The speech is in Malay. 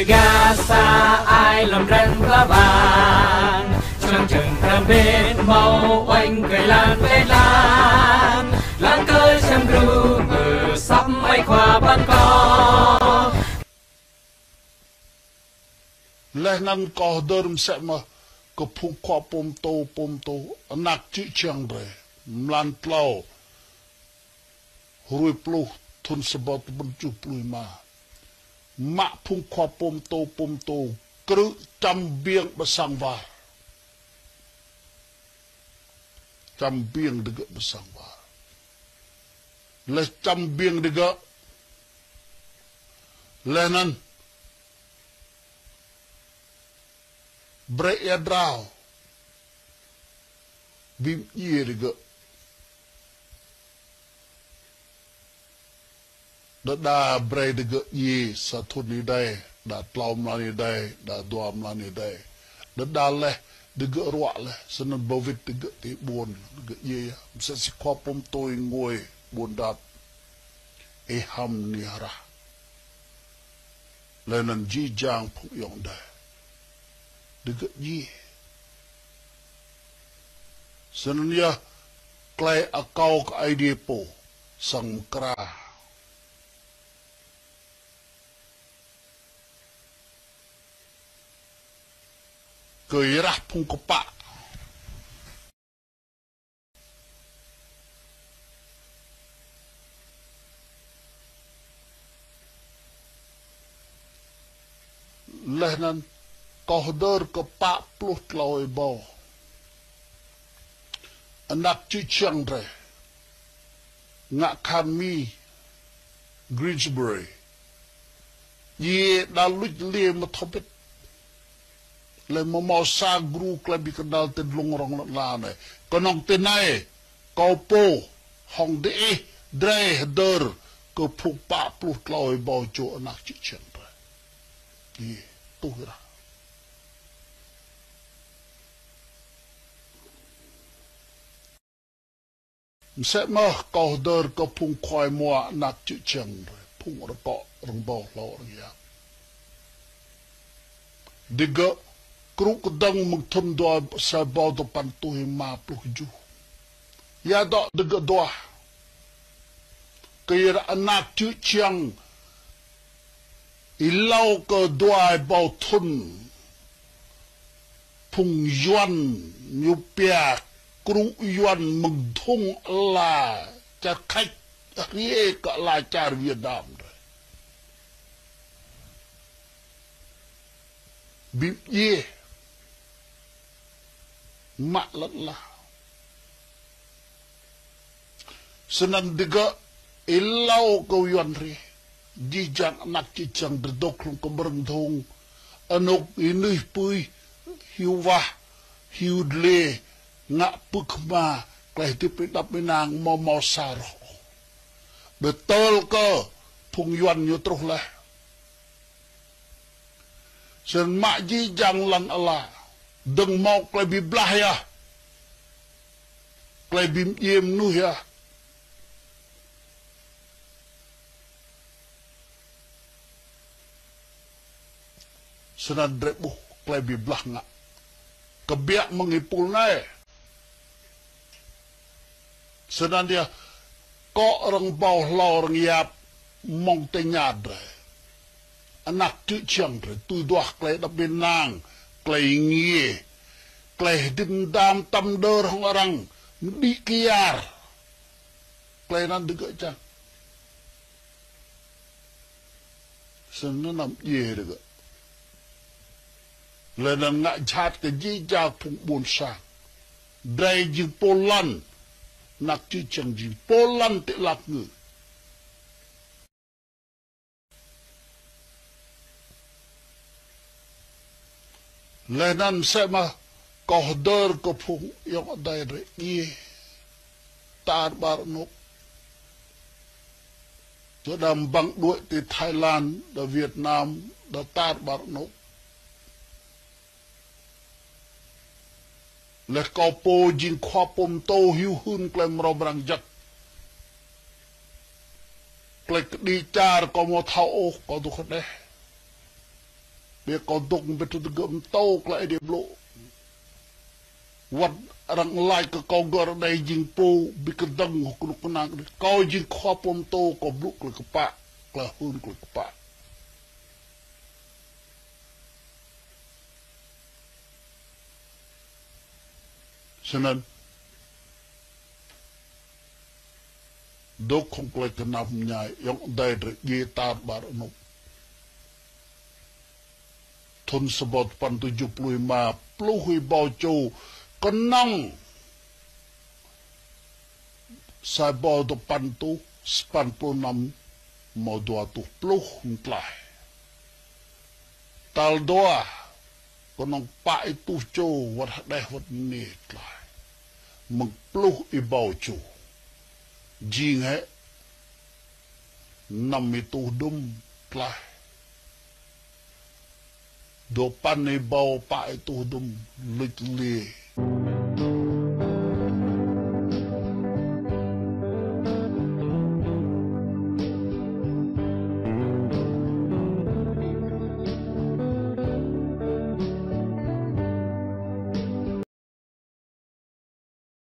DEGA xa ai làm răng lá vàng trong trường thơm bên màu oanh cười lan bên lan cơ xem ru ngừ sắp mấy khoa ban co Lehnan kau derm sama ke pukwa pom to anak cik ciang bre mlan tlau hui puluh thun sebab 75 mak pukwa pom to kru trăm biang besang var trăm biang degat besang var le trăm biang degat Lehnan break ya draw bim ye de da break de ye sa thun ni dai da tlom la ni dai da duam la ni dai da le de roa le sen bovit de ti buôn de ye se si kopom toi ngoi buôn dat e ham ni hara Lenan ji jang phuk yong dai dekat ye senanya klai akau ke hdip sang kra ke irah pung kepak lehnan kohder ke 40 tloi bau anak cicang re ngak kami Greensbury ye dalut le mathopit le mau sa gru klabi kenal te longrong la ne konong tenai kau po hong de dre der ke phuk 40 tloi bau cho anak cicang re ye tu ra sẽ mở cầu đờ có phung khoai mua nát chữ chân rồi phung ở cọ rong bò lo rồi đi gỡ kruk dang mung thum doa sa bò do pan tu ma plu ju ya do đi gỡ doa cái nát chữ chân ilau cơ doa bò thun phung yuan nhu pia kru yuan mừng thung là cha khách rie cả là cha Việt Nam rồi bim ye mak lẫn là senan diga ilau kau yuan rie di jang anak cicang derdok lung kebereng thung anok ini pui hiwa hiudle ngak pukma kleh dipidap minang mau saro betul ke phung yuan nyu terus lah sen mak ji jang lan ala deng mau kleh biblah ya kleh bim yem nu ya senan drebu kleh biblah ngak kebiak mengipul naik sedan dia kok orang bawah la orang yap mong tenyadre anak tu chiang re tu doah klei da benang klei ngie klei dendam tam dor orang di kiar klei nan de chang senam ye de le nan ngak chat ke ji ja phung bun sa dai ji polan nak chi chang ji polan te lak ngu lenan sema kohder ko phung yok dai re ye tar bar nok cho đam bang đuổi từ Thái Lan Việt Nam da tar bar nok le kau po jin khua pom to hiu hun klem robrang jak klek di char ko mo thao ko du khode Be ko dok betu de gem tok la de blo wat rang lai ka ko gor dai jing po bi ka dang ku ku na ko jing kho pom to ko blu ku ka pa kla hun ku ka pa Senan dok kong klek ka nam nyai yang dai dre ge tar bar no thôn sebot pan 75 pluhui bao châu con nong sai bao do pan tu span po nam mo doa tu pluh ntlai tal doa con nong pa itu châu wat deh wat ni tlai meng pluh I bao châu jing he nam itu dum tlai do pan ni bao pa itu dum lit li